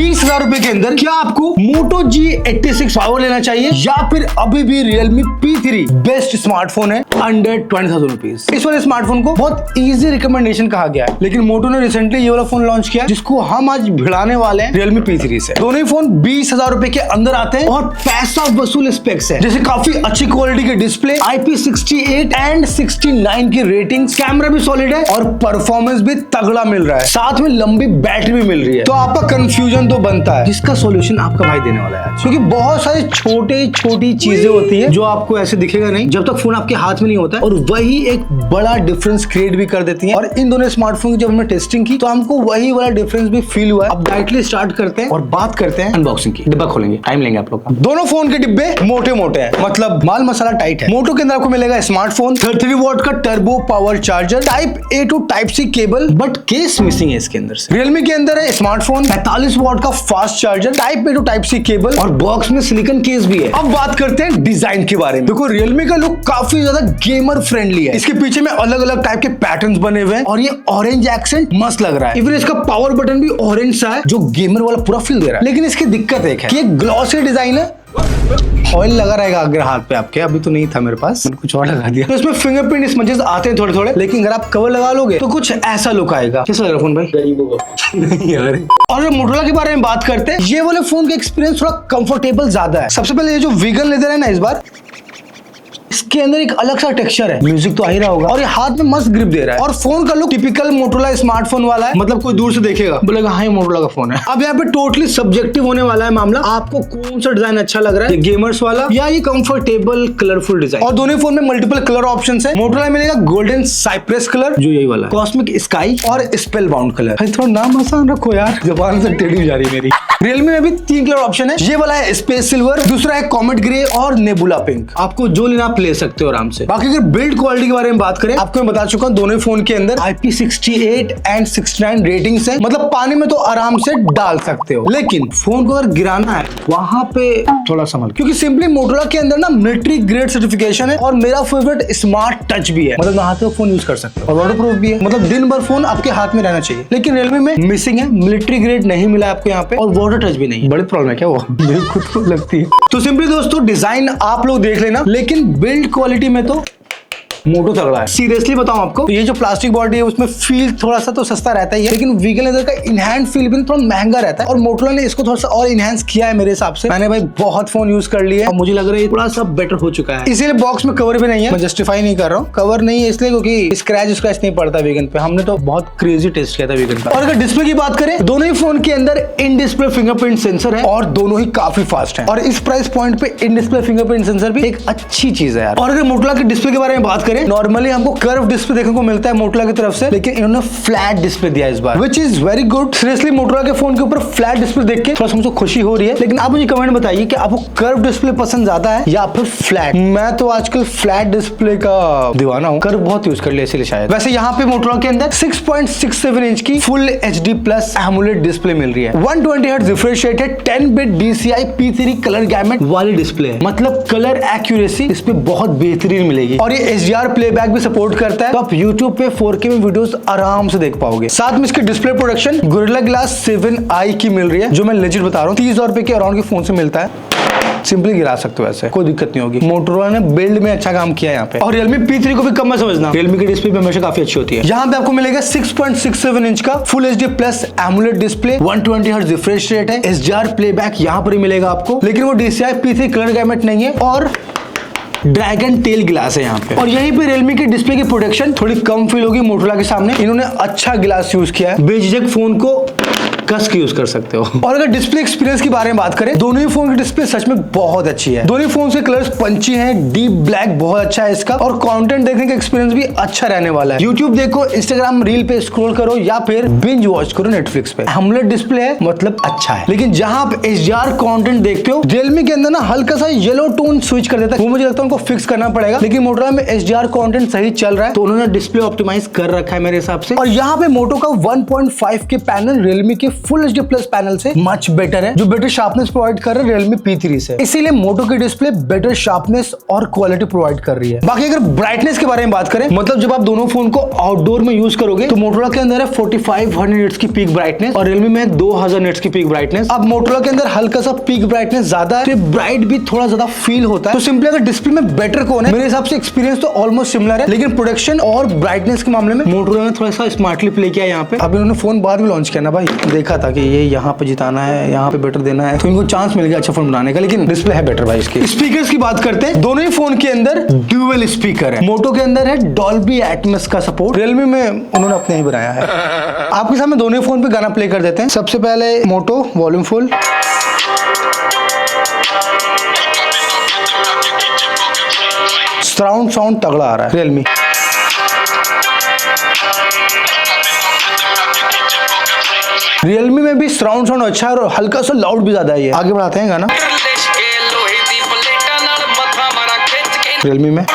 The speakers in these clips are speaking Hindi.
20,000 रुपए के अंदर क्या आपको Moto G86 पावर लेना चाहिए या फिर अभी भी Realme P3 बेस्ट स्मार्टफोन है अंडर 20,000 रुपीज। इस वाले स्मार्टफोन को बहुत इजी रिकमेंडेशन कहा गया है, लेकिन मोटो ने रिसेंटली ये वाला फोन लॉन्च किया जिसको हम आज भिड़ाने वाले हैं Realme P3 से। दोनों ही फोन 20,000 रुपए के अंदर आते हैं और पैसा वसूल स्पेक्स है, जैसे काफी अच्छी क्वालिटी के डिस्प्ले, IP68 एंड 69 की रेटिंग्स, कैमरा भी सॉलिड है और परफॉर्मेंस भी तगड़ा मिल रहा है, साथ में लंबी बैटरी भी मिल रही है। तो आपका कंफ्यूजन तो बनता है, जिसका सॉल्यूशन आपका भाई देने वाला है आज, क्योंकि बहुत सारी छोटी चीजें होती है जो आपको ऐसे दिखेगा नहीं जब तक फोन आपके हाथ में नहीं होता है, और वही एक बड़ा डिफरेंस क्रिएट भी कर देती है। और इन दोनों स्मार्टफोन की जब हमने टेस्टिंग की तो हमको वही वाला डिफरेंस भी फील हुआ है। अब डायरेक्टली स्टार्ट करते हैं और बात करते हैं अनबॉक्सिंग की। डिब्बा खोलेंगे, टाइम लेंगे आप लोग का। दोनों फोन के डिब्बे मोटे हैं, मतलब माल मसाला टाइट है। मोटो के अंदर आपको मिलेगा स्मार्टफोन, 33 वॉट का turbo power charger, type A to type C cable, but case missing है इसके अंदर से। रियलमी के अंदर है स्मार्टफोन, 45 वॉट का fast charger, type A to type C cable और बॉक्स में सिलिकॉन केस भी है। अब बात करते हैं डिजाइन के बारे में। देखो रियलमी का लुक काफी ज्यादा गेमर फ्रेंडली है। इसके पीछे में अलग अलग टाइप के पैटर्न्स बने हुए हैं और ये ऑरेंज एक्सेंट मस्त लग रहा है। इवन इसका पावर बटन भी ऑरेंज सा है जो गेमर वाला पूरा फील दे रहा है। लेकिन इसकी दिक्कत एक है कि ये ग्लॉसी डिजाइन है, ऑयल लगा रहेगा अगर हाथ पे आपके, अभी तो नहीं था मेरे पास, मैंने कुछ और लगा दिया। तो इसमें फिंगरप्रिंट स्मजेस आते हैं थोड़े, लेकिन अगर आप कवर लगा लोगे तो कुछ ऐसा लुक आएगा। कैसा लग रहा फोन भाई? नहीं यार। और मोटोरोला के बारे में बात करते हैं, ये वाले फोन का एक्सपीरियंस थोड़ा कंफर्टेबल ज्यादा है। सबसे पहले ये जो वीगन लेदर है ना, इस बार इसके अंदर एक अलग सा टेक्सचर है, म्यूजिक तो आ ही रहा होगा, और ये हाथ में मस्त ग्रिप दे रहा है। और फोन का लुक टिपिकल मोटोरोला स्मार्टफोन वाला है, मतलब कोई दूर से देखेगा बोलेगा हाँ ये मोटोरोला का फोन है। अब यहाँ पे टोटली सब्जेक्टिव होने वाला है मामला, आपको कौन सा डिजाइन अच्छा लग रहा है, गेमर्स वाला या ये कंफर्टेबल कलरफुल डिजाइन। और दोनों फोन में मल्टीपल कलर ऑप्शन है। मोटोरोला मिलेगा गोल्डन साइप्रेस कलर, जो यही वाला, कॉस्मिक स्काई और स्पेल बाउंड कलर। थोड़ा नाम आसान रखो यार, जबान से टेढ़ी हो जा रही है मेरी। रियलमी में भी 3 कलर ऑप्शन है, ये वाला है स्पेस सिल्वर, दूसरा है कॉमेट ग्रे और नेबुला पिंक। आपको जो लेना आप ले सकते हो आराम से। बाकी अगर बिल्ड क्वालिटी के बारे में बात करें, आपको मैं बता चुका हूं दोनों फोन के अंदर IP68 एंड 69 रेटिंग्स है, मतलब पानी में तो आराम से डाल सकते हो, लेकिन फोन को अगर गिराना है वहां पे थोड़ा संभल, क्योंकि सिंपली मोटोरोला के अंदर ना मिलिट्री ग्रेड सर्टिफिकेशन है और मेरा फेवरेट स्मार्ट टच भी है, मतलब नहाते हुए फोन यूज कर सकते हो और वाटर प्रूफ भी है, मतलब दिन भर फोन आपके हाथ में रहना चाहिए। लेकिन रियलमी में मिसिंग है, मिलिट्री ग्रेड नहीं मिला आपको यहाँ पे, और वाटर टच भी नहीं। बड़ी प्रॉब्लम है क्या वो? मेरे खुद को लगती है। तो सिंपली दोस्तों डिजाइन आप लोग देख लेना, लेकिन बिल्ड क्वालिटी में तो मोटो तगड़ा है। सीरियसली बताऊं आपको, ये जो प्लास्टिक बॉडी है उसमें फील थोड़ा सा तो सस्ता रहता ही है, लेकिन वीगन लेदर का इनहैंड फील भी थोड़ा महंगा रहता है, और मोटोरोला ने इसको थोड़ा सा और इनहैंस किया है मेरे हिसाब से। मैंने भाई बहुत फोन यूज कर लिए और मुझे लग रहा है थोड़ा सा बेटर हो चुका है। इसीलिए बॉक्स में कवर भी नहीं है, मैं जस्टिफाई नहीं कर रहा हूँ, कवर नहीं है इसलिए क्योंकि स्क्रैच नहीं पड़ता वीगन पे। हमने तो बहुत क्रेजी टेस्ट किया था वीगन का। और अगर डिस्प्ले की बात करें, दोनों ही फोन के अंदर इन डिस्प्ले फिंगरप्रिंट सेंसर है और दोनों ही काफी फास्ट है, और इस प्राइस पॉइंट पे इन डिस्प्ले फिंगरप्रिंट सेंसर भी एक अच्छी चीज है यार। और अगर मोटोरोला के डिस्प्ले के बारे में बात करें, नॉर्मली हमको कर्व डिस्प्ले देखने को मिलता है मोटोरोला की तरफ से, लेकिन इन्होंने फ्लैट डिस्प्ले दिया इस बार, which is very good. Seriously Motorola के फोन के ऊपर फ्लैट डिस्प्ले देख के थोड़ा सा मुझे खुशी हो रही है। लेकिन आप मुझे कमेंट बताइए कि आपको कर्व डिस्प्ले पसंद ज्यादा है या फिर फ्लैट? मैं तो आजकल फ्लैट डिस्प्ले का दीवाना हूँ, कर्व बहुत यूज कर लिया इसीलिए शायद। वैसे यहाँ पे मोटोरोला के अंदर 6.67 इंच की full HD plus AMOLED display मिल रही है, 120 हर्ट्ज रिफ्रेश रेट है, 10-bit DCI P3 colour gamete वाली डिस्प्ले है, मतलब कलर एक्यूरेसी इस पे बहुत बेहतरीन मिलेगी, और ये HDR प्लेबैक भी सपोर्ट करता है, तो आप YouTube पे 4K में वीडियोस आराम से देख पाओगे। साथ में इसकी display production gorilla glass 7i की मिल रही है, जो मैं लेजिट बता रहा हूँ, 30,000 रुपए के अराउंड के फोन से मिलता है। सिंपली गिरा सकते हो, ऐसे कोई दिक्कत नहीं होगी। मोटोरोला ने बिल्ड में अच्छा काम किया है यहाँ पे। और Realme P3 को भी कम मत समझना, Realme की डिस्प्ले भी हमेशा काफी अच्छी होती है। यहाँ पे आपको मिलेगा 6.67 इंच का full HD plus AMOLED display, 120 hertz refresh rate है, HDR प्लेबैक यहाँ पर ही मिलेगा आपको, लेकिन वो DCI P3 कलर गैमेट नहीं है, और ड्रैगन टेल ग्लास है यहाँ पे। और यहीं पे Realme की डिस्प्ले की प्रोडक्शन थोड़ी कम फील होगी मोटोरोला के सामने। इन्होंने अच्छा ग्लास यूज किया है, बेझिझक फोन को कस के यूज कर सकते हो। और अगर डिस्प्ले एक्सपीरियंस की बारे में बात करें, दोनों ही फोन की डिस्प्ले सच में बहुत अच्छी है। दोनों ही फोन के कलर्स पंची हैं, डीप ब्लैक बहुत अच्छा है इसका, और कंटेंट देखने का एक्सपीरियंस भी अच्छा रहने वाला है। यूट्यूब देखो, इंस्टाग्राम रील पे स्क्रॉल करो, या फिर बिंज वॉच करो नेटफ्लिक्स पे। एमोलेड डिस्प्ले है, मतलब अच्छा है। लेकिन जहां आप HDR कंटेंट देखते हो, Realme के अंदर ना हल्का सा येलो टोन स्विच कर देता है, वो मुझे लगता है उनको फिक्स करना पड़ेगा। लेकिन मोटोरोला में HDR कंटेंट सही चल रहा है, तो उन्होंने डिस्प्ले ऑप्टिमाइज कर रखा है मेरे हिसाब से। और यहाँ पे मोटो का 1.5 के पैनल, Realme के फुल एचडी प्लस पैनल से मच बेटर है, जो बेटर शार्पनेस प्रोवाइड कर रहा है Realme P3 से। इसीलिए मोटो की डिस्प्ले बेटर शार्पनेस और क्वालिटी प्रोवाइड कर रही है। बाकी अगर ब्राइटनेस के बारे में बात करें, मतलब जब आप दोनों फोन को आउटडोर में यूज करोगे तो मोटोरोला के अंदर है 4500 निट्स की पीक ब्राइटनेस और Realme में 2000 निट्स की पीक ब्राइटनेस। अब मोटोरोला के अंदर हल्का सा पीक ब्राइटनेस ज्यादा है, तो ब्राइट भी थोड़ा ज्यादा फील होता है। तो सिंपली अगर डिस्प्ले में बेटर कौन है, मेरे हिसाब से एक्सपीरियंस तो ऑलमोस्ट सिमिलर है, लेकिन प्रोडक्शन और ब्राइटनेस के मामले में मोटोरोला ने थोड़ा सा स्मार्टली प्ले किया यहाँ पे। अब इन्होंने फोन बाद में लॉन्च किया ना भाई, देखा था कि ये यहाँ पे जिताना है, यहाँ पे बेटर देना है, तो इनको चांस मिल गया अच्छा फोन बनाने का, लेकिन डिस्प्ले है बेटर भाई इसकी। स्पीकर्स की बात करते हैं, दोनों ही फोन के अंदर ड्यूअल स्पीकर है। मोटो के अंदर है डॉल्बी एटमॉस का सपोर्ट, Realme में उन्होंने अपने ही बनाया है। आपके सामने दोनों ही फोन पे गाना प्ले कर देते हैं। सबसे पहले मोटो वॉल्यूम फुल, सराउंड साउंड तगड़ा आ रहा है Realme। Realme में भी सराउंड साउंड अच्छा है और हल्का सा लाउड भी ज्यादा है। आगे बढ़ाते हैं गाना। Realme में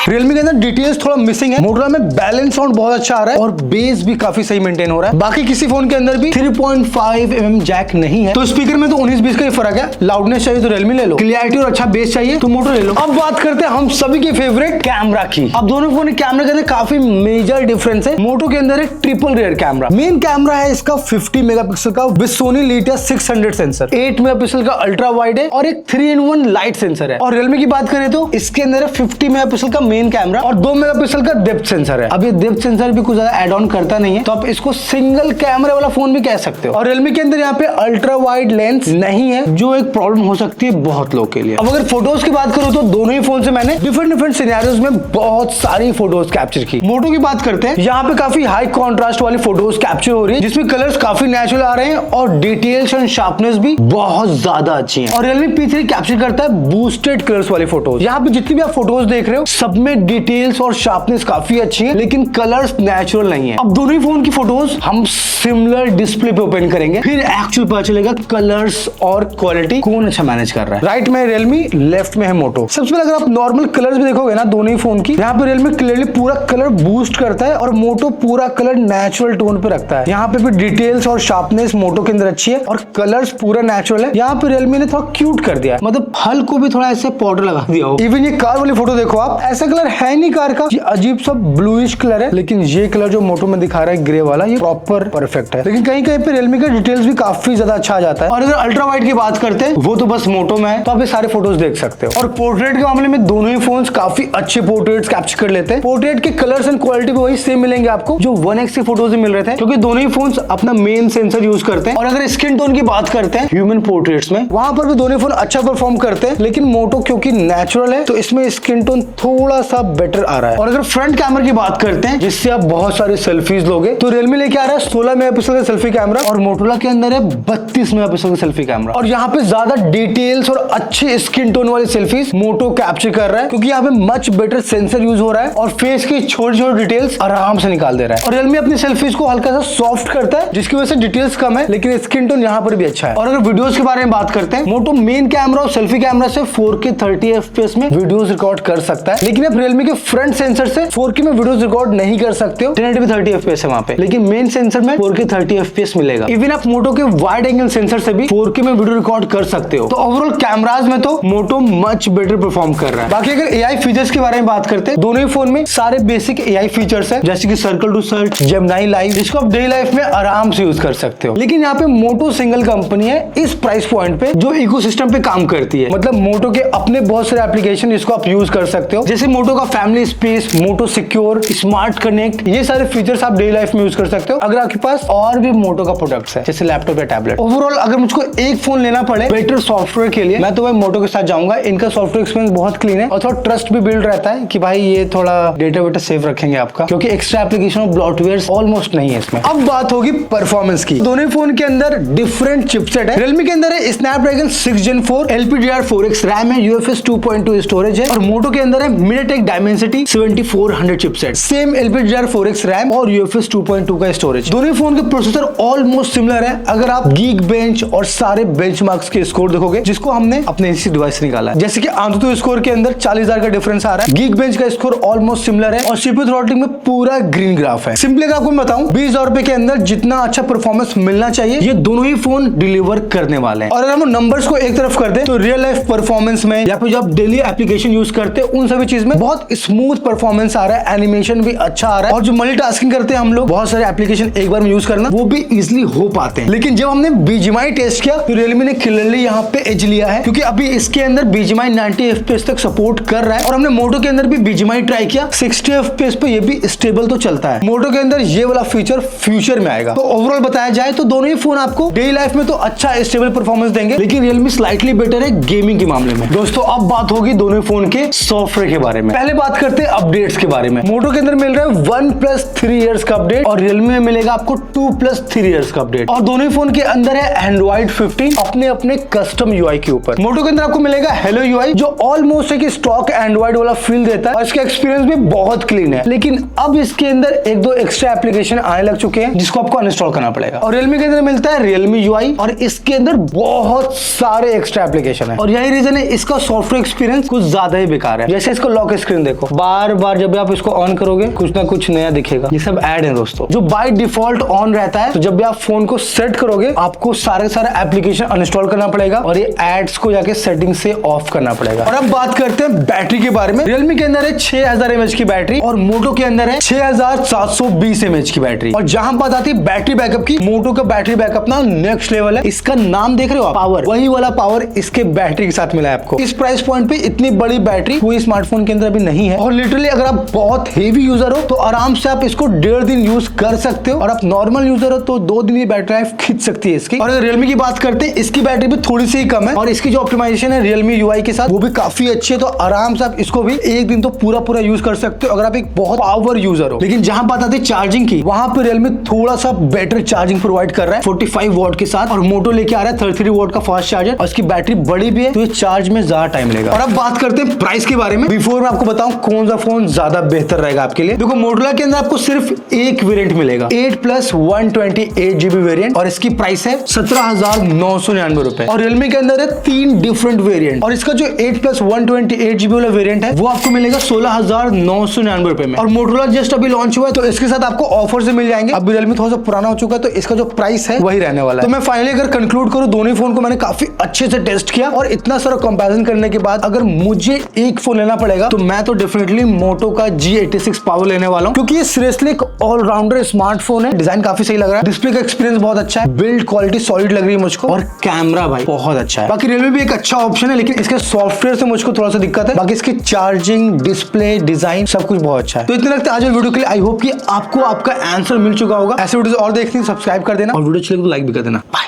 Realme के अंदर डिटेल्स थोड़ा मिसिंग है। मोटोरोला में बैलेंस साउंड बहुत अच्छा आ रहा है और बेस भी काफी सही मेंटेन हो रहा है। बाकी किसी फोन के अंदर भी 3.5 mm जैक नहीं है, तो स्पीकर में तो 19-20 का ही फर्क है। लाउडनेस चाहिए तो Realme ले लो, क्लियरिटी और अच्छा बेस चाहिए तो मोटो ले लो। अब बात करते हैं हम सभी के फेवरेट कैमरा की। अब दोनों फोन के कैमरा के अंदर काफी मेजर डिफरेंस है। मोटो के अंदर है triple rear camera. Main camera है इसका 50 मेगापिक्सल का with Sony Lytia 600 sensor, 8 megapixel का अल्ट्रा वाइड है और एक 3-in-1 लाइट सेंसर है। और Realme की बात करें तो इसके अंदर है 50 मेगापिक्सल का मेन कैमरा और 2 मेगापिक्सल का डेप्थ सेंसर है। अब ये डेप्थ सेंसर भी कुछ ज्यादा एड ऑन करता नहीं है, तो आप इसको सिंगल कैमरे वाला फोन भी कह सकते हो। और Realme के अंदर यहाँ पे अल्ट्रा वाइड लेंस नहीं है, जो एक प्रॉब्लम हो सकती है बहुत लोग के लिए। अब अगर फोटोज की बात करूं तो दोनों ही फोन से मैंने डिफरेंट सिनेरियोज में बहुत सारी फोटोज कैप्चर की। मोटो की बात करते हैं, यहाँ पे काफी हाई कॉन्ट्रास्ट वाली फोटोज कैप्चर हो रही है, जिसमें कलर्स काफी नेचुरल आ रहे हैं और डिटेल्स एंड शार्पनेस भी बहुत ज्यादा अच्छी है। और Realme P3 कैप्चर करता है बूस्टेड कलर्स वाली फोटोज। यहाँ पे जितनी भी आप फोटोज देख रहे हो सब में डिटेल्स और शार्पनेस काफी अच्छी है, लेकिन कलर्स नेचुरल नहीं है। अब दोनों ही फोन की फोटोज हम सिमिलर डिस्प्ले पे ओपन करेंगे, फिर एक्चुअल पता चलेगा कलर्स और क्वालिटी कौन अच्छा मैनेज कर रहा है। राइट में Realme, लेफ्ट में है मोटो। सबसे पहले अगर आप नॉर्मल कलर्स भी देखोगे ना दोनों ही फोन की, यहाँ पे Realme क्लियरली पूरा कलर बूस्ट करता है और मोटो पूरा कलर नेचुरल टोन पे रखता है। यहाँ पे भी डिटेल्स और शार्पनेस मोटो के अंदर अच्छी है और कलर्स पूरा नेचुरल है। यहाँ पे Realme ने थोड़ा क्यूट कर दिया है, मतलब हल को भी थोड़ा ऐसे पाउडर लगा दिया हो। इवन ये कार वाली फोटो देखो आप, ऐसा कलर है नहीं कार का, अजीब सा ब्लूइश कलर है, लेकिन ये कलर जो मोटो में दिखा रहा है ग्रे वाला, ये प्रॉपर परफेक्ट है। लेकिन कहीं कहीं पे Realme का डिटेल्स भी काफी ज्यादा अच्छा आ जाता है। और अगर अल्ट्रा वाइड की बात करते हैं, वो तो बस मोटो में है, तो आप ये सारे फोटोज देख सकते हो। और पोर्ट्रेट के मामले में दोनों ही फोन्स काफी अच्छे पोर्ट्रेट्स कैप्चर कर लेते हैं। पोर्ट्रेट के कलर्स एंड क्वालिटी भी वही सेम मिलेंगे आपको जो 1x के फोटोज में मिल रहे थे, क्योंकि दोनों ही फोन्स अपना मेन सेंसर यूज करते हैं। और अगर स्किन टोन की बात करते हैं ह्यूमन पोर्ट्रेट्स में, वहां पर भी दोनों फोन अच्छा परफॉर्म करते हैं, लेकिन मोटो क्योंकि नेचुरल है तो इसमें स्किन टोन थोड़ा सा बेटर आ रहा है। और अगर फ्रंट कैमरा की बात करते हैं, जिससे आप बहुत सारे सेल्फीज लोगे, तो Realme लेके आ रहा है 16 मेगापिक्सल का सेल्फी कैमरा और मोटोरोला के अंदर है 32 मेगापिक्सल का सेल्फी कैमरा। और यहाँ पे ज्यादा डिटेल्स और अच्छे स्किन टोन वाली सेल्फीज मोटो कैप्चर कर रहा है, क्योंकि यहाँ पे मच बेटर सेंसर यूज हो रहा है और फेस की छोटी छोटी डिटेल्स आराम से निकाल दे रहा है। और Realme अपनी सेल्फीज को हल्का सा सॉफ्ट करता है, जिसकी वजह से डिटेल्स कम है, लेकिन स्किन टोन यहाँ पर भी अच्छा है। और अगर वीडियोस के बारे में बात करते हैं, मोटो मेन कैमरा और सेल्फी कैमरा से 4K 30 FPS में वीडियोस रिकॉर्ड कर सकता है, लेकिन आप Realme के फ्रंट सेंसर से 4K में वीडियोस रिकॉर्ड नहीं कर सकते हो। 1080p 30 FPS है वहां पे, लेकिन मेन सेंसर में 4K 30 FPS मिलेगा। इवन आप मोटो के वाइड एंगल सेंसर से भी 4K में वीडियो रिकॉर्ड कर सकते हो। तो ओवरऑल कैमराज में तो मोटो मच बेटर परफॉर्म कर रहा है। बाकी अगर AI फीचर्स के बारे में बात करते हैं, दोनों ही फोन में सारे बेसिक AI फीचर्स है, जैसे कि circle to search, Gemini live, जिसको आप डेली लाइफ में आराम से यूज कर सकते हो। लेकिन यहाँ पे मोटो सिंगल कंपनी है इस प्राइस पॉइंट पे जो इकोसिस्टम पे काम करती है, मतलब मोटो के अपने बहुत सारे एप्लीकेशन इसको आप यूज कर सकते हो, जैसे मोटो का फैमिली स्पेस, मोटो सिक्योर, स्मार्ट कनेक्ट, ये सारे फीचर्स आप डेली लाइफ में यूज कर सकते हो अगर आपके पास और भी मोटो का प्रोडक्ट्स है, जैसे लैपटॉप या टैबलेट। ओवरऑल अगर मुझको एक फोन लेना पड़े बेटर सॉफ्टवेयर के लिए, मैं तो भाई मोटो के साथ जाऊंगा। इनका सॉफ्टवेयर एक्सपीरियंस बहुत क्लीन है और थोड़ा ट्रस्ट भी बिल्ड रहता है कि भाई ये थोड़ा डेटा वेटा सेफ रखेंगे आपका, क्योंकि एक्स्ट्रा एप्लीकेशन और ब्लॉटवेयर ऑलमोस्ट नहीं है इसमें। अब बात होगी परफॉर्मेंस की। दोनों फोन के अंदर डिफरेंट चिपसेट है। Realme के अंदर है स्नैपड्रैगन 6 Gen 4 LPDDR4X रैम है, UFS 2.2 स्टोरेज है, और मोटो के अंदर है MediaTek Dimensity 7400 chipset, same LPDDR4X RAM और UFS 2.2 का स्टोरेज। दोनों फोन के प्रोसेसर ऑलमोस्ट सिमिलर है अगर आप Geekbench और सारे बेंचमार्क्स के स्कोर देखोगे जिसको हमने अपने इसी डिवाइस से निकाला है। जैसे कि AnTuTu स्कोर के अंदर 40,000 का डिफरेंस आ रहा है, Geekbench का स्कोर ऑलमोस्ट सिमिलर है और CPU थ्रॉटलिंग में पूरा ग्रीन ग्राफ है। सिंपली अगर आपको मैं बताऊं 20,000 रुपए के अंदर जितना अच्छा परफॉर्मेंस मिलना चाहिए ये दोनों ही फोन डिलीवर करने वाले हैं। और अगर हम नंबर्स को एक तरफ कर दे तो रियल लाइफ परफॉर्मेंस में या फिर जो आप डेली एप्लीकेशन यूज करते हैं उन सभी चीज में बहुत स्मूथ परफॉर्मेंस आ रहा है, एनिमेशन भी अच्छा आ रहा है और जो मल्टीटास्किंग करते हैं हम लोग बहुत सारे एप्लीकेशन एक बार में यूज करना वो भी इजिली हो पाते हैं। लेकिन जब हमने BGMI टेस्ट किया तो Realme ने क्लियरली यहाँ पे एज लिया है क्योंकि अभी इसके अंदर BGMI 90 FPS तक सपोर्ट कर रहा है और हमने Moto के अंदर भी BGMI ट्राई किया 60 FPS पे ये भी स्टेबल तो चलता है। Moto के अंदर ये वाला फीचर फ्यूचर में आएगा। तो ओवरऑल बताया जाए तो दोनों ही फोन आपको डेली लाइफ में तो अच्छा स्टेबल परफॉर्मेंस देंगे लेकिन Realme स्लाइटली बेटर है गेमिंग के मामले में। दोस्तों अब बात होगी दोनों फोन के सॉफ्टवेयर के बारे में। पहले बात करते हैं अपडेट्स के बारे में। Moto के अंदर मिल रहा है 1+3 इयर्स का अपडेट और Realme में मिलेगा आपको 2+3 इयर्स का अपडेट और दोनों ही फोन के अंदर है Android 15 अपने अपने कस्टम UI के ऊपर। Moto के अंदर आपको मिलेगा Hello UI जो ऑलमोस्ट एक स्टॉक एंड्रॉइड वाला फील देता है और इसका एक्सपीरियंस भी बहुत क्लीन है। लेकिन अब इसके अंदर एक दो एक्स्ट्रा एप्लीकेशन आने लग चुके हैं जिसको आपको अनइंस्टॉल करना पड़ेगा। और Realme के अंदर मिलता है Realme UI और इसके अंदर बहुत सारे एक्स्ट्रा एप्लीकेशन है और यही रीजन है इसका सॉफ्टवेयर एक्सपीरियंस कुछ ज्यादा ही बेकार है। जैसे इसको लॉक स्क्रीन देखो, बार बार जब आप इसको ऑन करोगे कुछ ना कुछ नया दिखेगा। ये सब ऐड है दोस्तों जो बाय डिफॉल्ट ऑन रहता है। तो जब भी आप फोन को सेट करोगे आपको सारे एप्लीकेशन अनइंस्टॉल करना पड़ेगा और ये एड्स को जाके सेटिंग से ऑफ करना पड़ेगा। और अब बात करते हैं बैटरी के बारे में। Realme के अंदर है 6000 mAh की बैटरी और Moto के अंदर है 6720 mAh की बैटरी। और जहां बात आती है बैटरी बैकअप की, Moto का बैटरी बैकअप ना नेक्स्ट लेवल है। इसका नाम देख रहे हो आप, पावर, वही वाला पावर इसके बैटरी के साथ मिला है आपको। इस प्राइस पॉइंट पे इतनी बड़ी बैटरी कोई स्मार्टफोन के अंदर अभी नहीं है और लिटरली अगर आप बहुत हेवी यूजर हो तो आराम से आप इसको 1.5 दिन यूज कर सकते हो और आप नॉर्मल यूजर हो तो 2 दिन की बैटरी लाइफ खींच सकती है इसकी। और अगर Realme की बात करते हैं इसकी बैटरी भी थोड़ी सी कम है और इसकी जो ऑप्टिमाइजेशन है Realme UI के साथ वो भी काफी अच्छी है। तो आराम से आप इसको भी एक दिन तो पूरा यूज कर सकते हो अगर आप एक बहुत पावर यूजर हो। लेकिन जहां बात आती है चार्जिंग की, वहां पे Realme थोड़ा सा बेटर चार्जिंग प्रोवाइड कर रहा है 45 वॉट के साथ और Moto लेके आ रहा है 33 वॉट का फास्ट चार्जर और इसकी बैटरी बड़ी भी है तो ये चार्ज में ज्यादा टाइम लेगा। और अब बात करते हैं प्राइस के बारे में। बिफोर मैं आपको बताऊं कौन सा फोन ज्यादा बेहतर रहेगा आपके लिए। देखो Motorola के अंदर आपको सिर्फ एक वेरिएंट मिलेगा 8+128GB वेरिएंट और इसकी प्राइस है 17,999 रुपए। और Realme के अंदर है 3 डिफरेंट वेरिएंट और इसका जो 8+128GB वाला वेरिएंट है वो आपको मिलेगा 16,999 रुपए में। और Motorola जस्ट अभी लॉन्च हुआ है तो इसके साथ आपको ऑफर से मिल जाएंगे। अभी Realme थोड़ा सा पुराना हो चुका है तो इसका जो प्राइस है वही रहने वाला है। तो मैं फाइनली अगर कंक्लूड करूं दोनों फोन को मैंने काफी अच्छे से टेस्ट किया और इतना सारा कंपैरिजन करने के बाद अगर मुझे एक फोन लेना पड़ेगा तो मैं तो डेफिनेटली Moto का G86 पावर लेने वाला हूं क्योंकि ये सीरियसली एक ऑलराउंडर स्मार्टफोन है। डिजाइन काफी सही लग रहा है, डिस्प्ले का एक्सपीरियंस बहुत अच्छा है, बिल्ड क्वालिटी सॉलिड लग रही है मुझको और कैमरा भाई बहुत अच्छा है। बाकी Realme भी एक अच्छा ऑप्शन है लेकिन इसके सॉफ्टवेयर से मुझको थोड़ा सा दिक्कत है। बाकी इसकी चार्जिंग, डिस्प्ले, डिजाइन सब कुछ बहुत अच्छा है। तो इतने लगते आज वीडियो के लिए। आई होप कि आपको आपका आंसर मिल चुका होगा। ऐसे वीडियो और देखते हैं सब्सक्राइब कर देना और वीडियो अच्छी लगे तो लाइक भी कर देना। बाय।